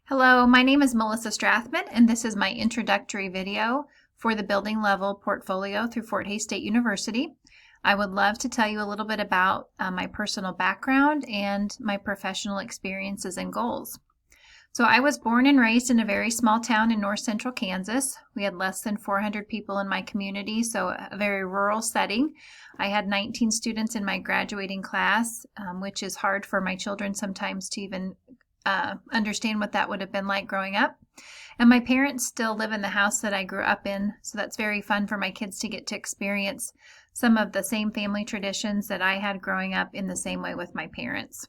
Hello, my name is Melissa Strathman, and this is my introductory video for the building level portfolio through Fort Hays State University. I would love to tell you a little bit about my personal background and my professional experiences and goals. So I was born and raised in a very small town in north central Kansas. We had less than 400 people in my community, so a very rural setting. I had 19 students in my graduating class, which is hard for my children sometimes to even understand what that would have been like growing up. And my parents still live in the house that I grew up in, so that's very fun for my kids to get to experience some of the same family traditions that I had growing up in the same way with my parents.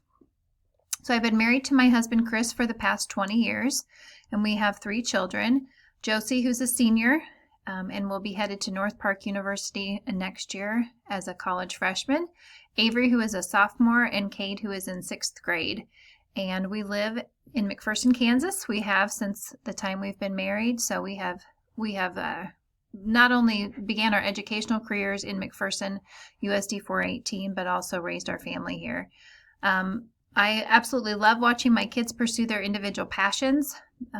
So I've been married to my husband Chris for the past 20 years, and we have 3 children. Josie, who's a senior, and will be headed to North Park University next year as a college freshman. Avery, who is a sophomore, and Cade, who is in 6th grade. And we live in McPherson, Kansas. We have since the time we've been married. So we have not only began our educational careers in McPherson USD 418, but also raised our family here. I absolutely love watching my kids pursue their individual passions.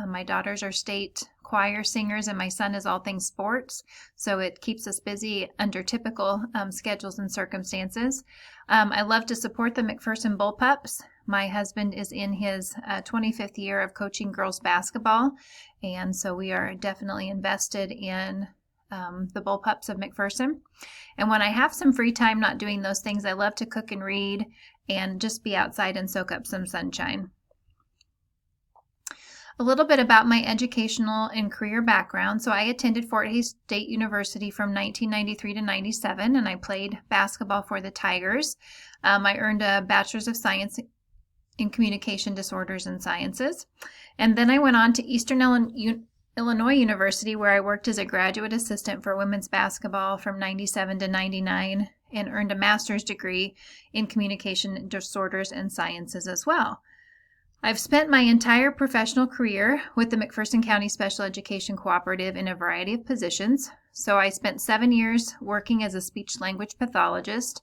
My daughters are state choir singers, and my son is all things sports. So it keeps us busy under typical schedules and circumstances. I love to support the McPherson Bullpups. My husband is in his 25th year of coaching girls basketball, and so we are definitely invested in the Bullpups of McPherson. And when I have some free time not doing those things, I love to cook and read and just be outside and soak up some sunshine. A little bit about my educational and career background. So I attended Fort Hays State University from 1993 to 97, and I played basketball for the Tigers. I earned a Bachelor's of Science in Communication Disorders and Sciences. And then I went on to Eastern Illinois University, where I worked as a graduate assistant for women's basketball from 97 to 99 and earned a master's degree in communication disorders and sciences as well. I've spent my entire professional career with the McPherson County Special Education Cooperative in a variety of positions. So I spent 7 years working as a speech-language pathologist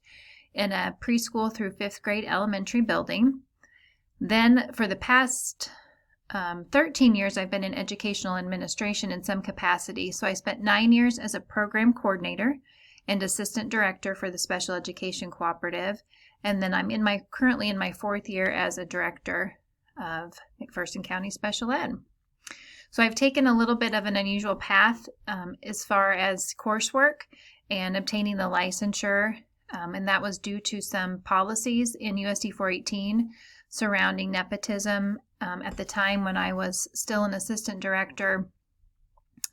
in a preschool through 5th grade elementary building. Then for the past 13 years, I've been in educational administration in some capacity. So I spent 9 years as a program coordinator and assistant director for the Special Education Cooperative. And then I'm currently in my 4th year as a director of McPherson County Special Ed. So I've taken a little bit of an unusual path as far as coursework and obtaining the licensure. And that was due to some policies in USD 418 surrounding nepotism. At the time when I was still an assistant director,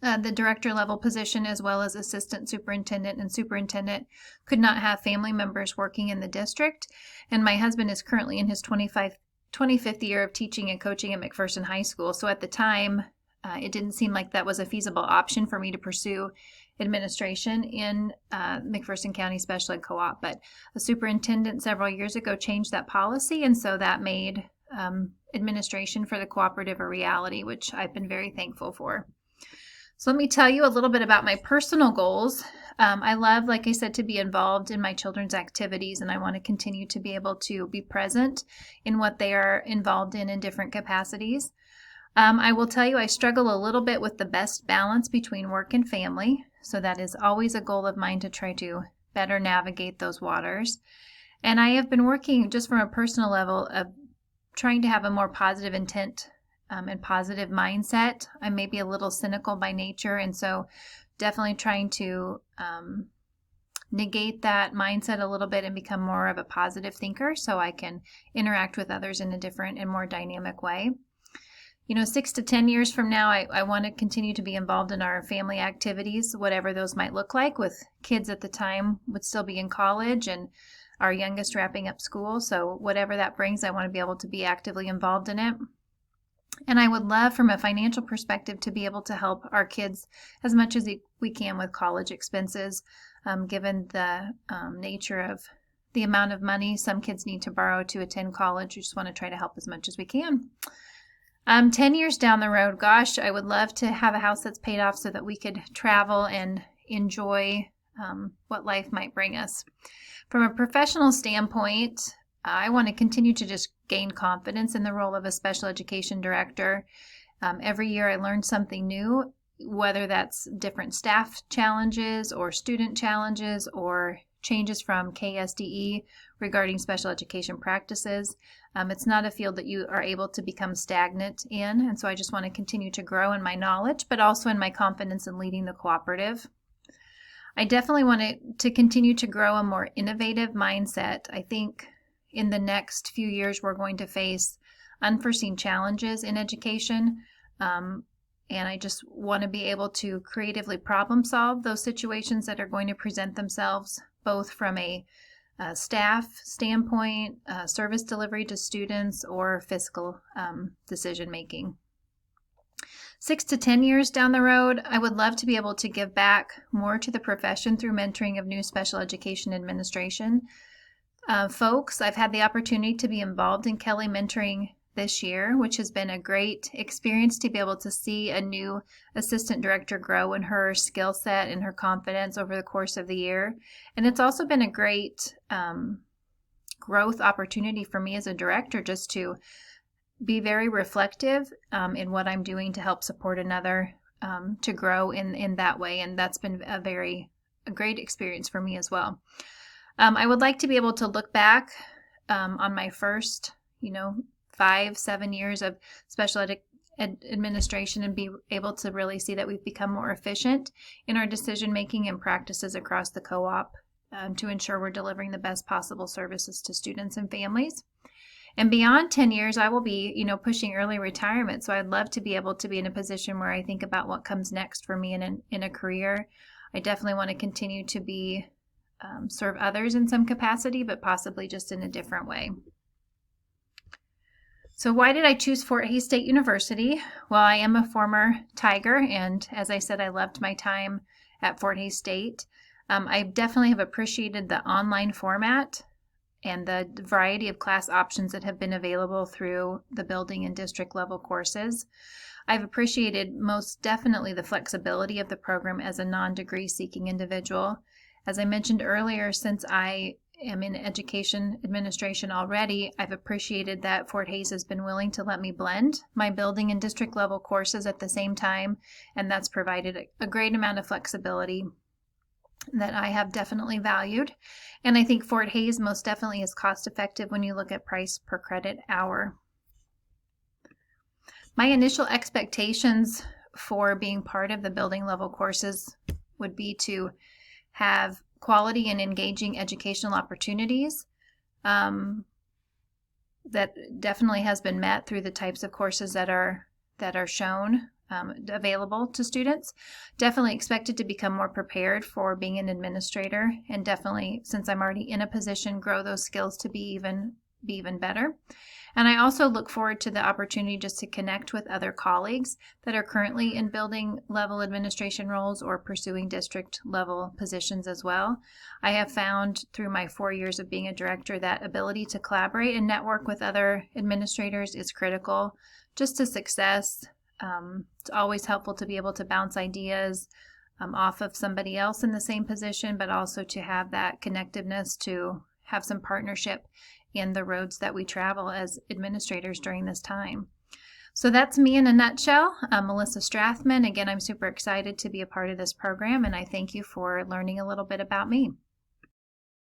the director level position as well as assistant superintendent and superintendent could not have family members working in the district. And my husband is currently in his 25th year of teaching and coaching at McPherson High School. So at the time, it didn't seem like that was a feasible option for me to pursue administration in McPherson County Special Ed Co-op. But a superintendent several years ago changed that policy, and so that made administration for the cooperative a reality, which I've been very thankful for. So let me tell you a little bit about my personal goals. I love, like I said, to be involved in my children's activities, and I want to continue to be able to be present in what they are involved in different capacities. I will tell you I struggle a little bit with the best balance between work and family, so that is always a goal of mine to try to better navigate those waters. And I have been working just from a personal level of trying to have a more positive intent and positive mindset. I may be a little cynical by nature, and so definitely trying to negate that mindset a little bit and become more of a positive thinker so I can interact with others in a different and more dynamic way. 6 to 10 years from now, I want to continue to be involved in our family activities, whatever those might look like, with kids at the time would still be in college and our youngest wrapping up school. So whatever that brings, I want to be able to be actively involved in it. And I would love, from a financial perspective, to be able to help our kids as much as we can with college expenses, given the nature of the amount of money some kids need to borrow to attend college. We just want to try to help as much as we can. 10 years down the road, gosh, I would love to have a house that's paid off so that we could travel and enjoy what life might bring us. From a professional standpoint, I want to continue to just gain confidence in the role of a special education director. Every year I learn something new, whether that's different staff challenges or student challenges or changes from KSDE regarding special education practices. It's not a field that you are able to become stagnant in, and so I just want to continue to grow in my knowledge, but also in my confidence in leading the cooperative. I definitely want to continue to grow a more innovative mindset. I think in the next few years we're going to face unforeseen challenges in education. And I just want to be able to creatively problem solve those situations that are going to present themselves, both from a staff standpoint, service delivery to students, or fiscal decision making. 6 to 10 years down the road, I would love to be able to give back more to the profession through mentoring of new special education administration folks. I've had the opportunity to be involved in Kelly mentoring this year, which has been a great experience to be able to see a new assistant director grow in her skill set and her confidence over the course of the year. And it's also been a great growth opportunity for me as a director, just to be very reflective in what I'm doing to help support another to grow in that way. And that's been a great experience for me as well. I would like to be able to look back on my first, 5-7 years of special administration and be able to really see that we've become more efficient in our decision making and practices across the co-op to ensure we're delivering the best possible services to students and families. And beyond 10 years, I will be, pushing early retirement. So I'd love to be able to be in a position where I think about what comes next for me in a career. I definitely want to continue to be serve others in some capacity, but possibly just in a different way. So why did I choose Fort Hays State University? Well, I am a former Tiger, and as I said, I loved my time at Fort Hays State. I definitely have appreciated the online format and the variety of class options that have been available through the building and district level courses. I've appreciated most definitely the flexibility of the program as a non-degree seeking individual. As I mentioned earlier, since I am in education administration already, I've appreciated that Fort Hays has been willing to let me blend my building and district level courses at the same time, and that's provided a great amount of flexibility that I have definitely valued. And I think Fort Hays most definitely is cost effective when you look at price per credit hour. My initial expectations for being part of the building level courses would be to have quality and engaging educational opportunities. That definitely has been met through the types of courses that are shown available to students. Definitely expected to become more prepared for being an administrator, and definitely, since I'm already in a position, grow those skills to be even better. And I also look forward to the opportunity just to connect with other colleagues that are currently in building level administration roles or pursuing district level positions as well. I have found through my 4 years of being a director that ability to collaborate and network with other administrators is critical just to success. It's always helpful to be able to bounce ideas off of somebody else in the same position, but also to have that connectiveness, to have some partnership in the roads that we travel as administrators during this time. So that's me in a nutshell. I'm Melissa Strathman. Again, I'm super excited to be a part of this program, and I thank you for learning a little bit about me.